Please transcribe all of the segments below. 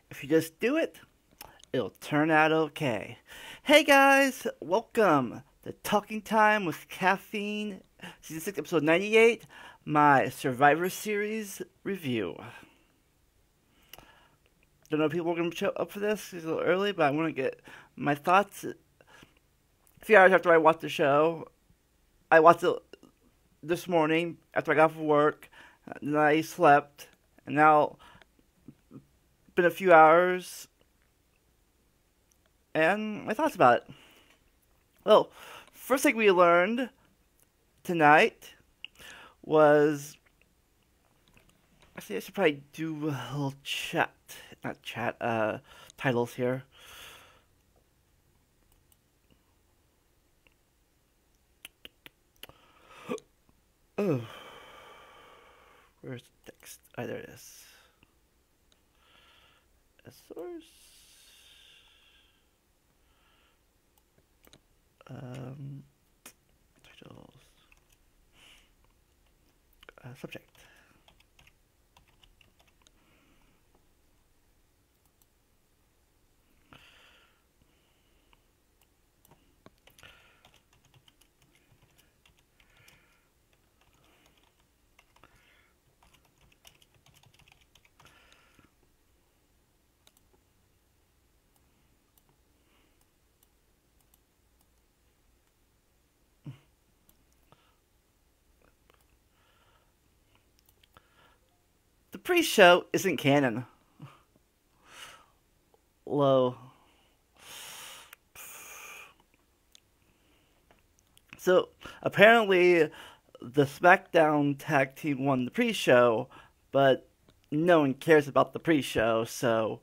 If you just do it, it'll turn out okay. Hey guys, welcome to Talking Time with Caffeine, Season 6, Episode 98, my Survivor Series review. Don't know if people are going to show up for this. It's a little early, but I want to get my thoughts. A few hours after I watched the show, I watched it this morning after I got off of work, and then I slept, and now it's been a few hours, and my thoughts about it. Well, first thing we learned tonight was, actually I should probably do a little titles here. Oh, where's the text? Oh, there it is. A source. Titles. Subject. The pre-show isn't canon. Low. So apparently, the SmackDown tag team won the pre-show, but no one cares about the pre-show, so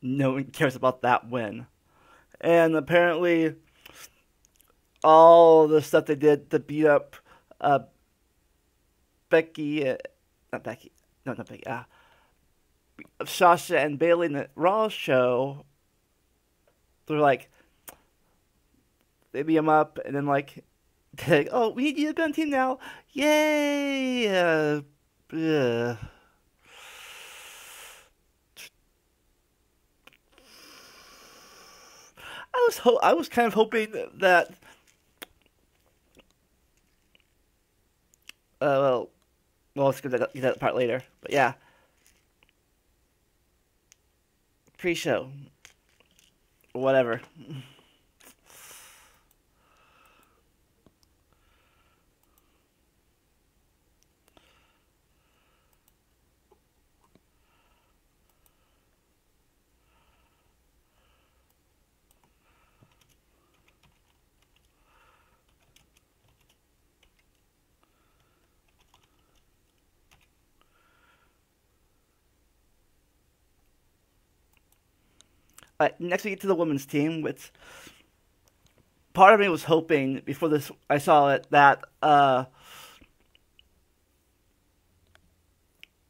no one cares about that win. And apparently, all the stuff they did to beat up Becky, not Becky, no, not Becky, Sasha and Bailey in the Raw show, they're like, they beat them up, and then they're like, oh, we need you to be on the team now, yay! I was kind of hoping that, let's get that part later. But yeah, pre-show, whatever. Next we get to the women's team, which part of me was hoping before this I saw it that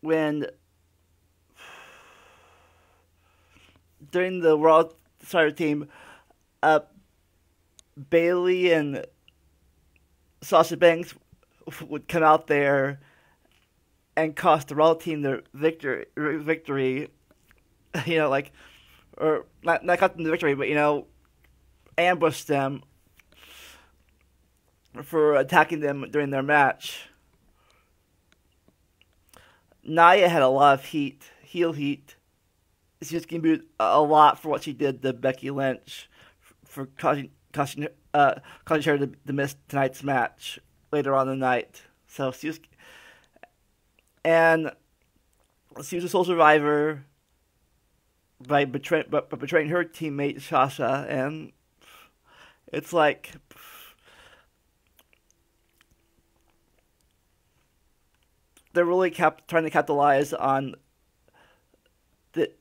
when during the Raw Starter team, uh, Bailey and Sasha Banks would come out there and cost the Raw team their victory. You know, or not cost them the victory, but ambush them for attacking them during their match. Nia had a lot of heel heat. She was getting booed a lot for what she did to Becky Lynch for causing her to miss tonight's match later on in the night. So and she was a sole survivor by betraying her teammate Sasha, and it's like they're really trying to capitalize on the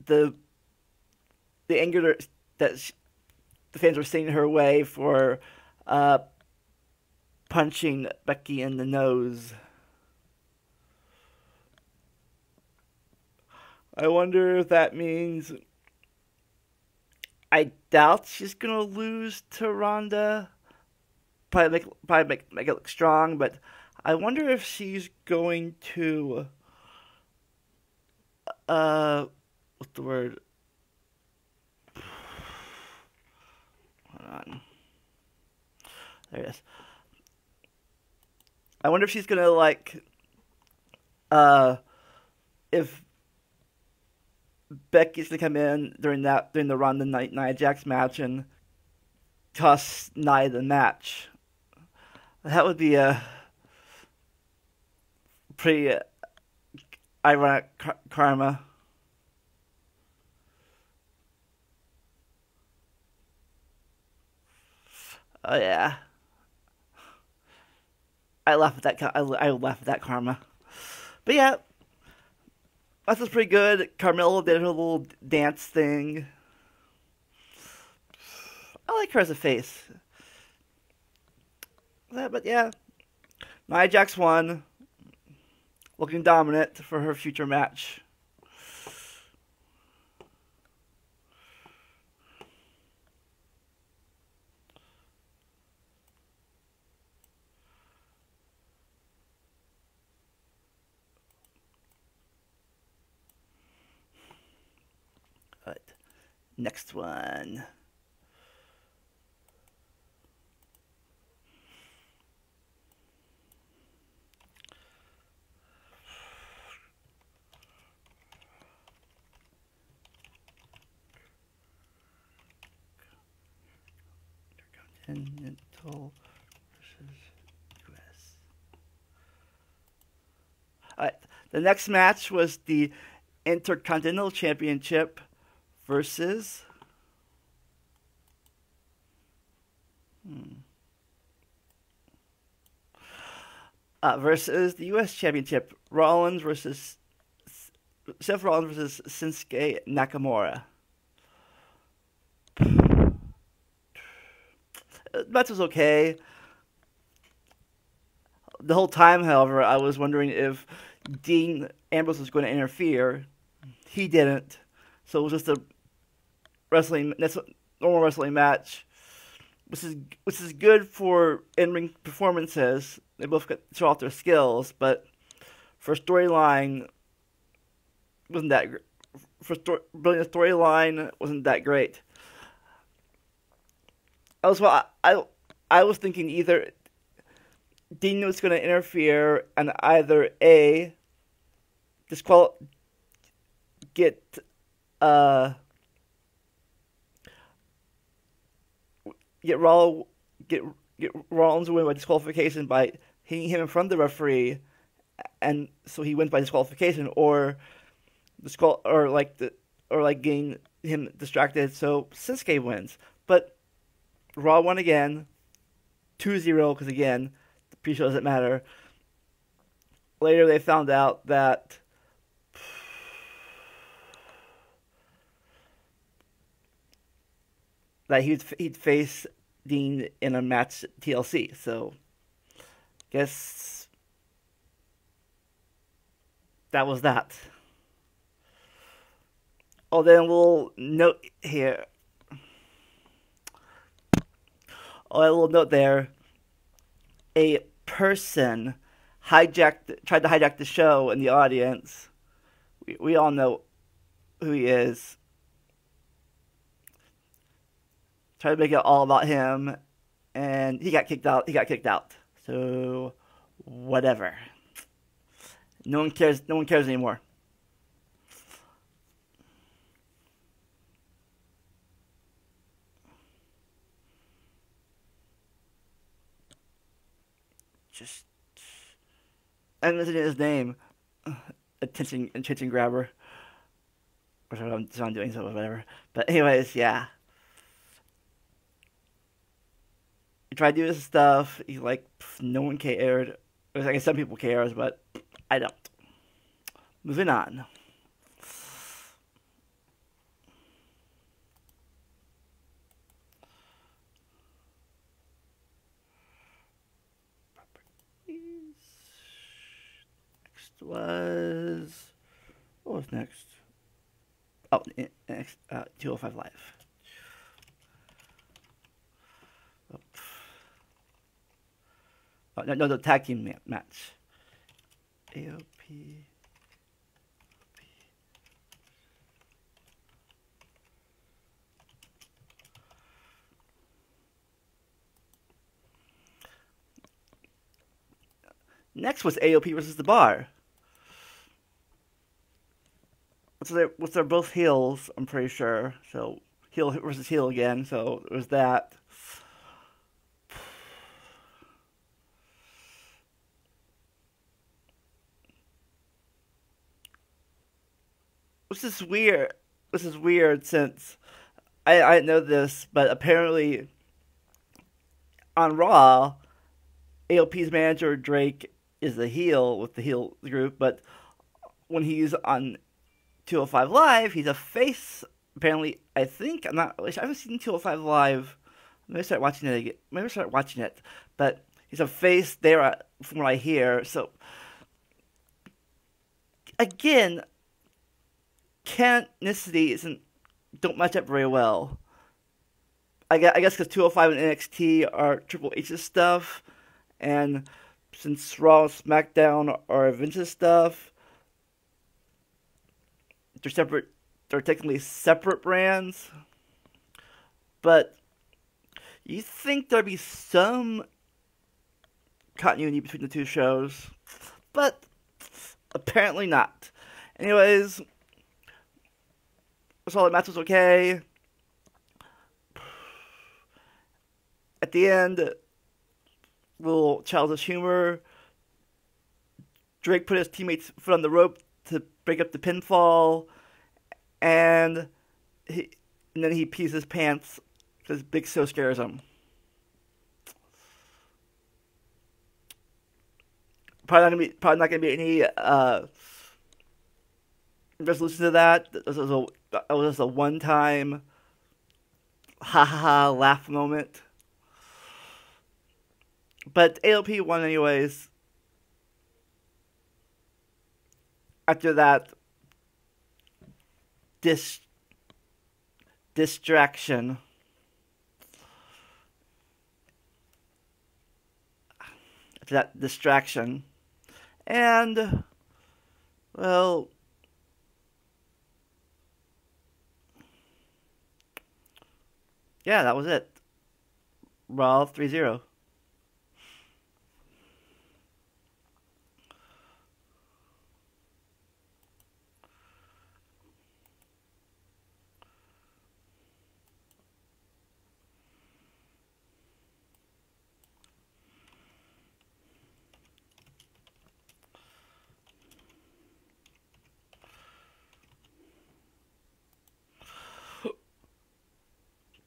the anger that the fans were seeing her way for punching Becky in the nose. I wonder if that means. I doubt she's gonna lose to Ronda. Probably make it look strong, but I wonder if she's going to what's the word? Hold on. There it is. I wonder if she's gonna like, if Becky's gonna come in during the Ronda Nia Jax match and cost Nia the match. That would be a pretty ironic karma. Oh yeah, I laugh at that. I laugh at that karma. But yeah, that was pretty good. Carmella did her little dance thing. I like her as a face. But yeah, Nia Jax won, looking dominant for her future match. But next one. Intercontinental versus US. Alright, the next match was the Intercontinental Championship versus versus the US Championship. Seth Rollins versus Shinsuke Nakamura. The match was okay. The whole time, however, I was wondering if Dean Ambrose was going to interfere. He didn't, so it was just a normal wrestling match, which is good for in-ring performances. They both got to show off their skills, but for storyline, wasn't that brilliant storyline wasn't that great. I was thinking either Dean was going to interfere and either A, get Rollins to win by disqualification by hitting him in front of the referee, and so he wins by disqualification, or getting him distracted so Shinsuke wins. But Raw won again, 2-0, because again, the pre-show doesn't matter. Later they found out that he'd face Dean in a match at TLC, so guess that was that. Oh, then a little note here. Oh, a little note there. A person tried to hijack the show in the audience. We all know who he is. Tried to make it all about him, and he got kicked out. So, whatever. No one cares anymore. Just, I'm listening to his name. Attention grabber. Or I'm doing so, whatever. But anyways, yeah. He tried to do this stuff. He's like, no one cared. I guess some people cares, but I don't. Moving on. Next was... What was next? Oh, next, 205 Live. Oh, no, the tag team match. AOP Next was AOP versus The Bar. Which they're both heels, I'm pretty sure. So heel versus heel again. So it was that. This is weird. This is weird since I didn't know this, but apparently on Raw, AOP's manager Drake is the heel with the heel group, but when he's on 205 Live, he's a face. Apparently, I think I'm not really sure. I haven't seen 205 Live. Maybe start watching it again. Maybe start watching it, but he's a face there from what I hear. So again, canonicity isn't don't match up very well. I guess because 205 and NXT are Triple H's stuff, and since Raw and SmackDown are Vince's stuff, they're separate. They're technically separate brands, but you think there'd be some continuity between the two shows, but apparently not. Anyways, so the match was okay. At the end, little childish humor. Drake put his teammate's foot on the rope to break up the pinfall, and then he pees his pants because Big Show scares him. Probably not gonna be any resolution to that. It was just a one time ha ha ha laugh moment. But AOP won anyways. After that distraction. After that distraction. And, well, yeah, that was it. Raw 3-0.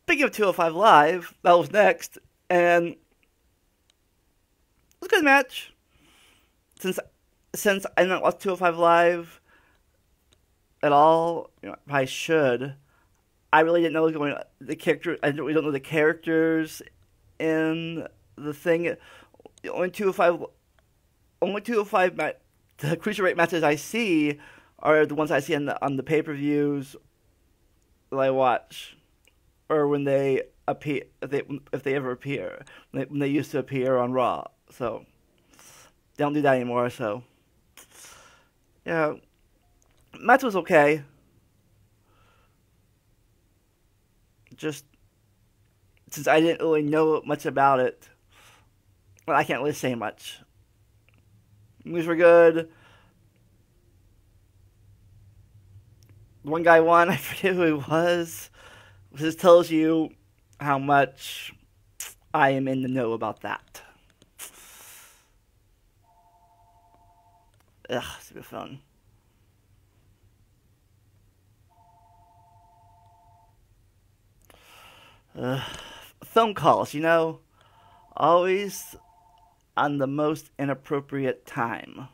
Speaking of 205 Live, that was next, and it was a good match. Since I didn't watch 205 Live at all, I should. I really didn't know what was going on. The character, we don't know the characters in the thing. The only 205 the cruiserweight matches I see are the ones I see on the pay-per-views that I watch, or when they appear, if they ever appear, when they used to appear on Raw. So they don't do that anymore. So yeah, match was okay. Just since I didn't really know much about it, well, I can't really say much. Moves were good. One guy won. I forget who he was. This tells you how much I am in the know about that. Ugh, super fun. Phone calls, always on the most inappropriate time.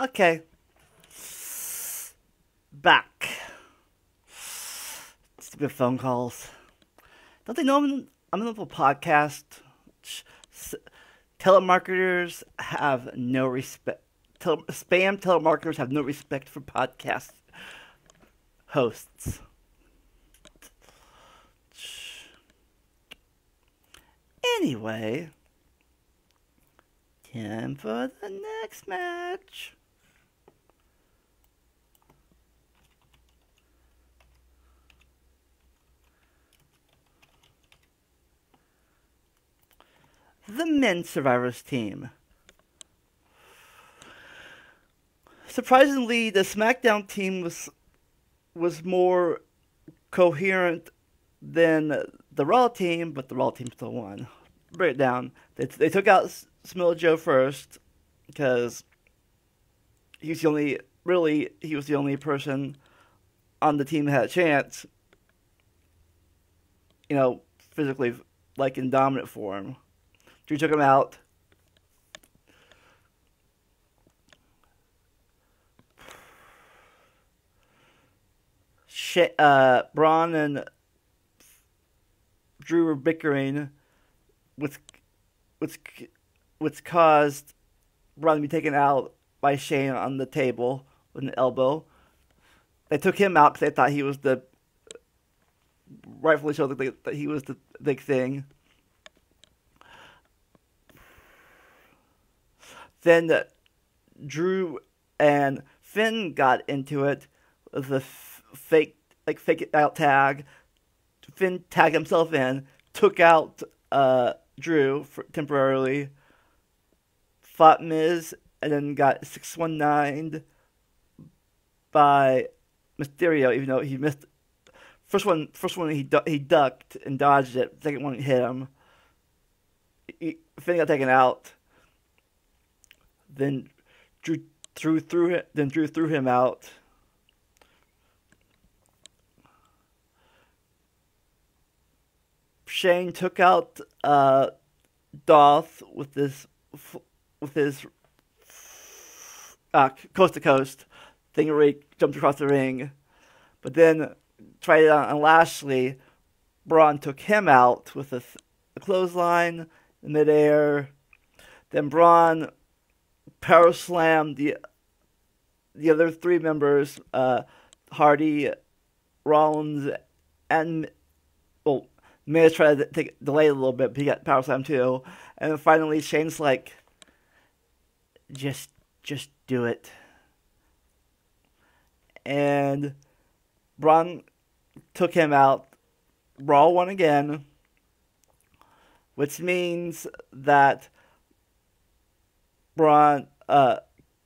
Okay, back. Stupid phone calls. Don't they know I'm in a podcast? Telemarketers have no respect. Spam telemarketers have no respect for podcast hosts. Anyway, time for the next match. The men's Survivors team. Surprisingly, the SmackDown team was more coherent than the Raw team, but the Raw team still won. Break it down. They took out Samoa Joe first because he was the only person on the team that had a chance. Physically, like in dominant form. Drew took him out. Braun and Drew were bickering, which caused Braun to be taken out by Shane on the table with an elbow. They took him out because they thought he was rightfully so that he was the big thing. Then Drew and Finn got into it with a fake it out tag. Finn tagged himself in, took out Drew temporarily, fought Miz, and then got 619'd by Mysterio, even though he missed. First one he ducked and dodged it. Second one hit him. Finn got taken out. Then Drew threw him out. Shane took out Dolph with his coast to coast thing where he jumped across the ring, but then tried it on Lashley. Braun took him out with a clothesline in midair. Then Braun power slammed the other three members, Hardy, Rollins, and Miz tried to delay a little bit, but he got power slammed too. And then finally, Shane's like, just do it. And Braun took him out. Raw won again, which means that Braun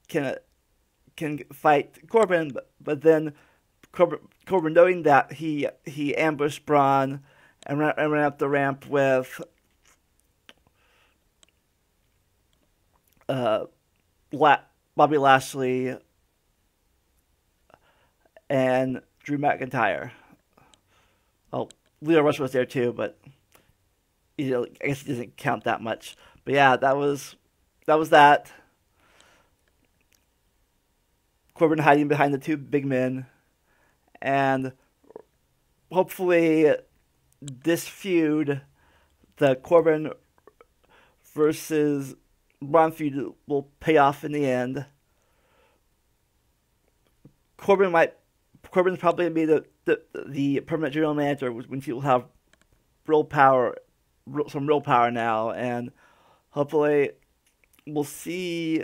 can fight Corbin, but then Corbin, knowing that he ambushed Braun and ran up the ramp with Bobby Lashley and Drew McIntyre. Oh, Leo Rush was there too, but I guess it doesn't count that much. But yeah, that was that. Corbin hiding behind the two big men, and hopefully this feud, the Corbin versus Braun feud, will pay off in the end. Corbin's probably gonna be the permanent general manager when he will have some real power now, and hopefully we'll see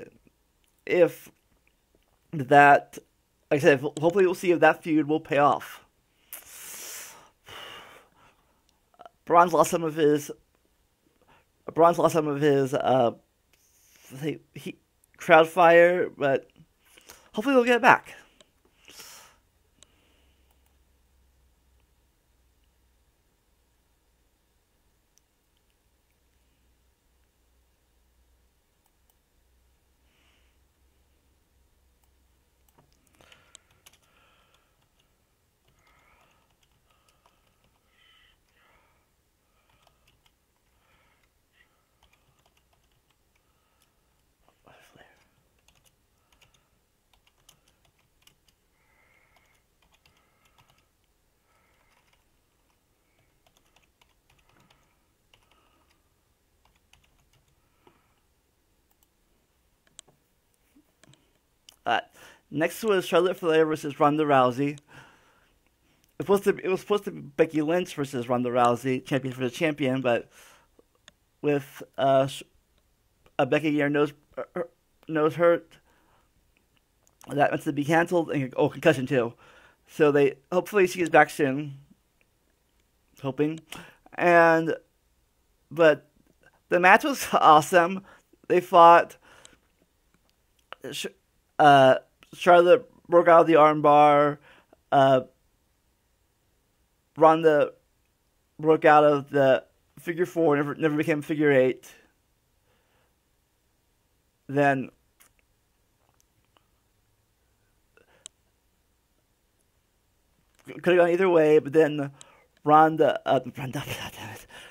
if that, like I said, hopefully we'll see if that feud will pay off. Braun's lost some of his crowd fire, but hopefully we'll get it back. Next was Charlotte Flair versus Ronda Rousey. It was supposed to be Becky Lynch versus Ronda Rousey, champion for the champion, but with Becky getting nose hurt, that meant to be canceled, and concussion too. So they hopefully she gets back soon. Hoping, and but the match was awesome. They fought. Charlotte broke out of the armbar. Ronda broke out of the figure four. Never became figure eight. Then could have gone either way, but then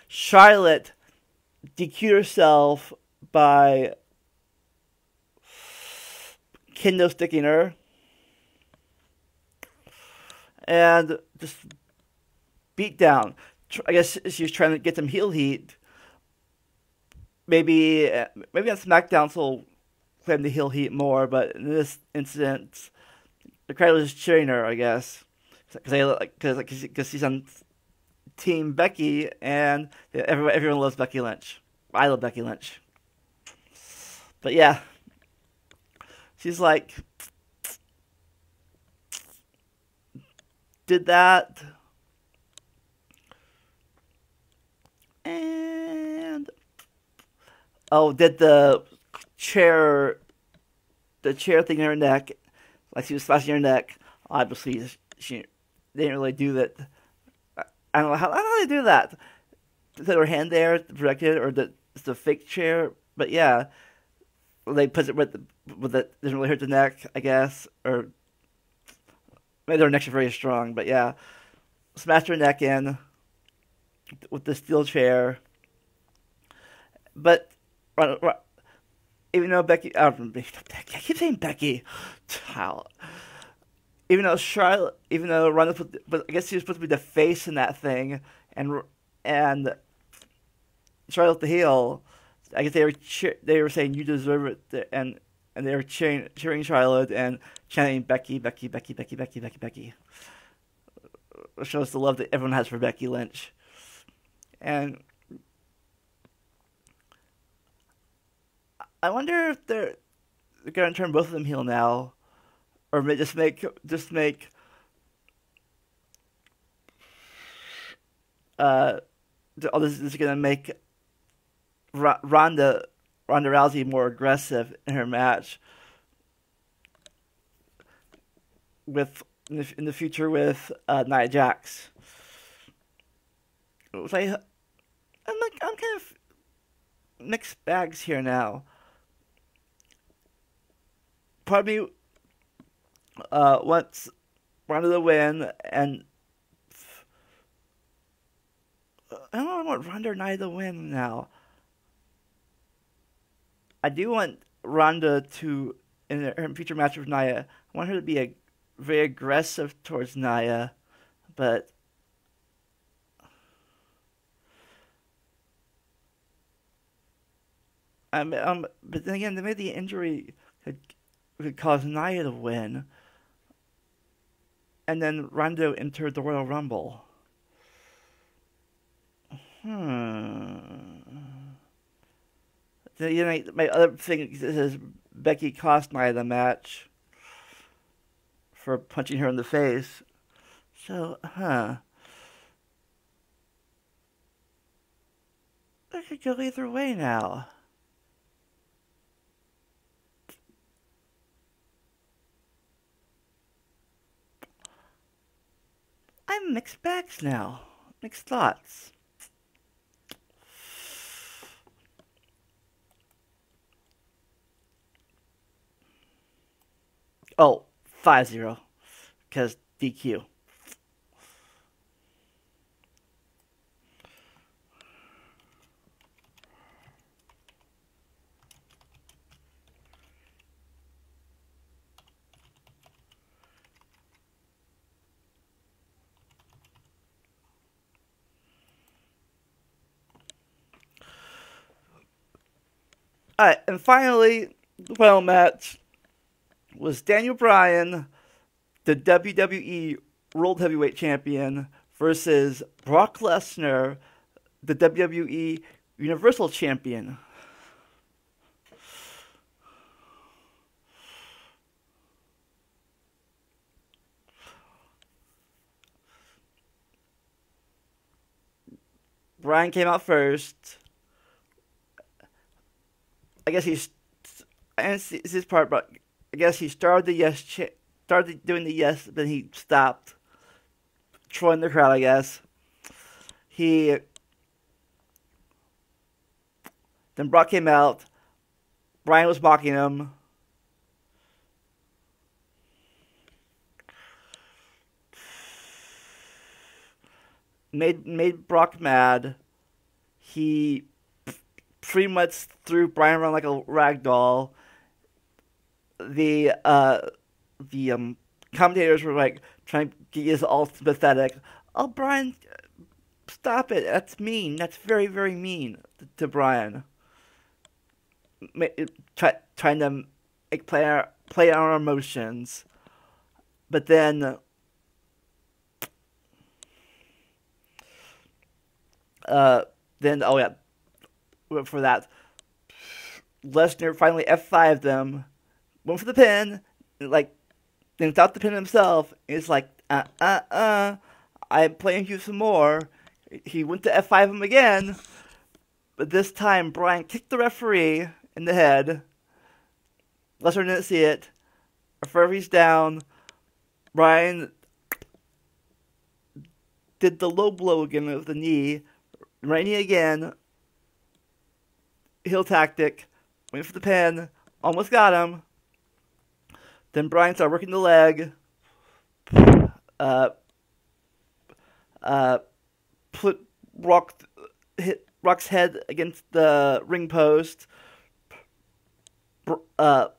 Charlotte DQ'd herself by kendo sticking her, and just beat down. I guess she was trying to get some heel heat. Maybe on SmackDown she'll claim the heel heat more, but in this incident, the crowd was cheering her, I guess, because she's on Team Becky, and everyone loves Becky Lynch. I love Becky Lynch, but yeah, she's like, did that, and did the chair thing in her neck, like she was smashing her neck. Obviously, she didn't really do that. I don't know how they do that. Put her hand there to protect it, or it's the fake chair. But yeah, they put it with doesn't really hurt the neck, I guess, or maybe their necks are very strong. But yeah, smashed her neck in with the steel chair. But even though Becky, I keep saying Becky. Even though Ronda, but I guess she was supposed to be the face in that thing, and Charlotte the heel. I guess they were saying you deserve it, and they were cheering Charlotte and chanting Becky, Becky, Becky, Becky, Becky, Becky, Becky. It shows the love that everyone has for Becky Lynch, and I wonder if they're going to turn both of them heel now. Or just make this is gonna make Ronda Rousey more aggressive in her match in the future with Nia Jax. I'm kind of mixed bags here now. Probably wants Ronda to win, and I don't want Ronda or Nia to win now. I do want Ronda to, in her future match with Nia, I want her to be very aggressive towards Nia, but but then again, maybe the injury could cause Nia to win, and then Ronda entered the Royal Rumble. My other thing is Becky cost Nia the match for punching her in the face. So, I could go either way now. I'm mixed bags now. Mixed thoughts. Oh, 5-0. Because DQ. Alright, and finally, the final match was Daniel Bryan, the WWE World Heavyweight Champion, versus Brock Lesnar, the WWE Universal Champion. Bryan came out first. I guess he's, and it's his part, but I guess he started started doing the yes, then he stopped trolling the crowd. I guess then Brock came out. Bryan was mocking him. Made Brock mad. He pretty much threw Bryan around like a rag doll. The commentators were like trying to get us all sympathetic. Oh, Bryan, stop it! That's mean. That's very, very mean to Bryan. Trying to play our emotions, but then oh yeah, for that, Lesnar finally F5'd them, went for the pin, like, then without the pin himself, it's like, I'm playing you some more. He went to F5 him again, but this time Bryan kicked the referee in the head. Lesnar didn't see it. Referee's down. Bryan did the low blow again with the knee. Right knee again. Heel tactic. Went for the pin. Almost got him. Then Bryan started working the leg. Put hit Brock's head against the ring post.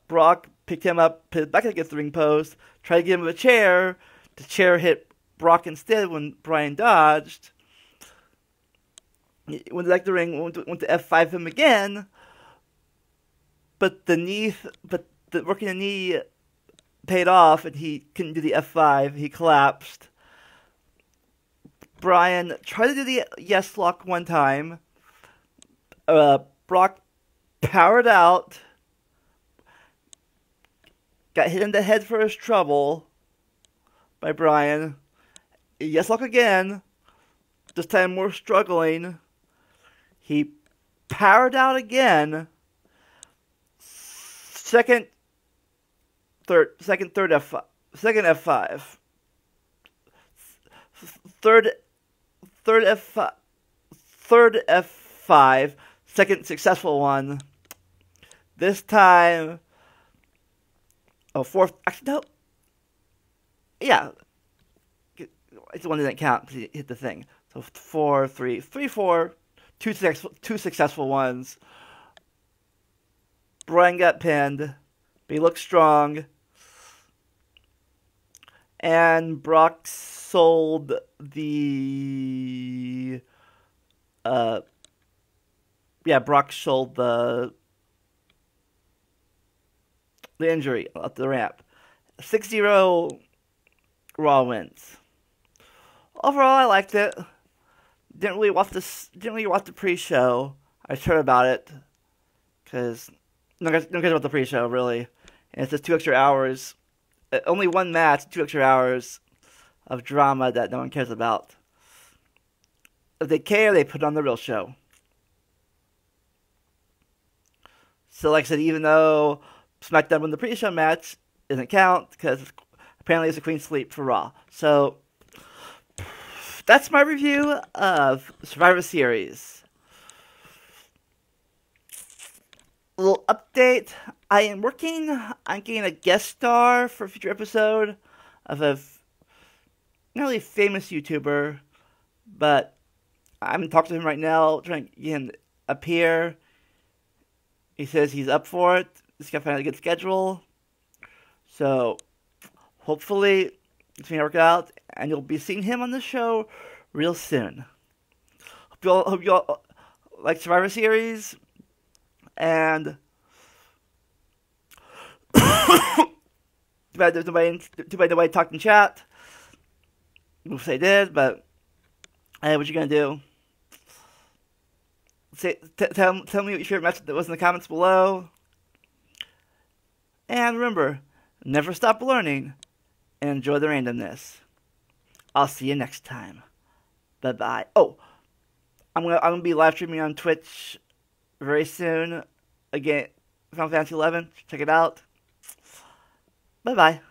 Brock picked him up, put it back against the ring post, tried to give him a chair. The chair hit Brock instead when Bryan dodged. He went back to the ring, went to F5 him again, but working the knee paid off, and he couldn't do the F5. He collapsed. Bryan tried to do the yes lock one time. Brock powered out. Got hit in the head for his trouble by Bryan. Yes lock again. This time more struggling. He powered out again. Second F5. Third F5. Second successful one. This time. Oh, fourth. Actually, no. Yeah. It's the one that didn't count because he hit the thing. So 4, 3, 4. Two successful ones. Bryan got pinned, but he looked strong. And Brock sold the. Brock sold the injury up the ramp. 6-0 Raw wins. Overall, I liked it. Didn't really watch the pre-show. I heard about it because no one cares about the pre-show really. And it's just 2 extra hours. Only one match, 2 extra hours of drama that no one cares about. If they care, they put on the real show. So, like I said, even though SmackDown won the pre-show match, it doesn't count because apparently it's a clean sweep for Raw. So that's my review of Survivor Series. A little update. I am working on getting a guest star for a future episode of a not really famous YouTuber, but I'm talking to him right now, trying to get him to appear. He says he's up for it. He's got to find a good schedule. So, hopefully, it's going to work out, and you'll be seeing him on the show real soon. Hope you all like Survivor Series, and nobody talked in chat. Oops, they did, but hey, what you gonna do? Tell me what your favorite message that was in the comments below. And remember, never stop learning and enjoy the randomness. I'll see you next time. Bye bye. Oh, I'm gonna be live streaming on Twitch very soon. Again, Final Fantasy 11. Check it out. Bye bye.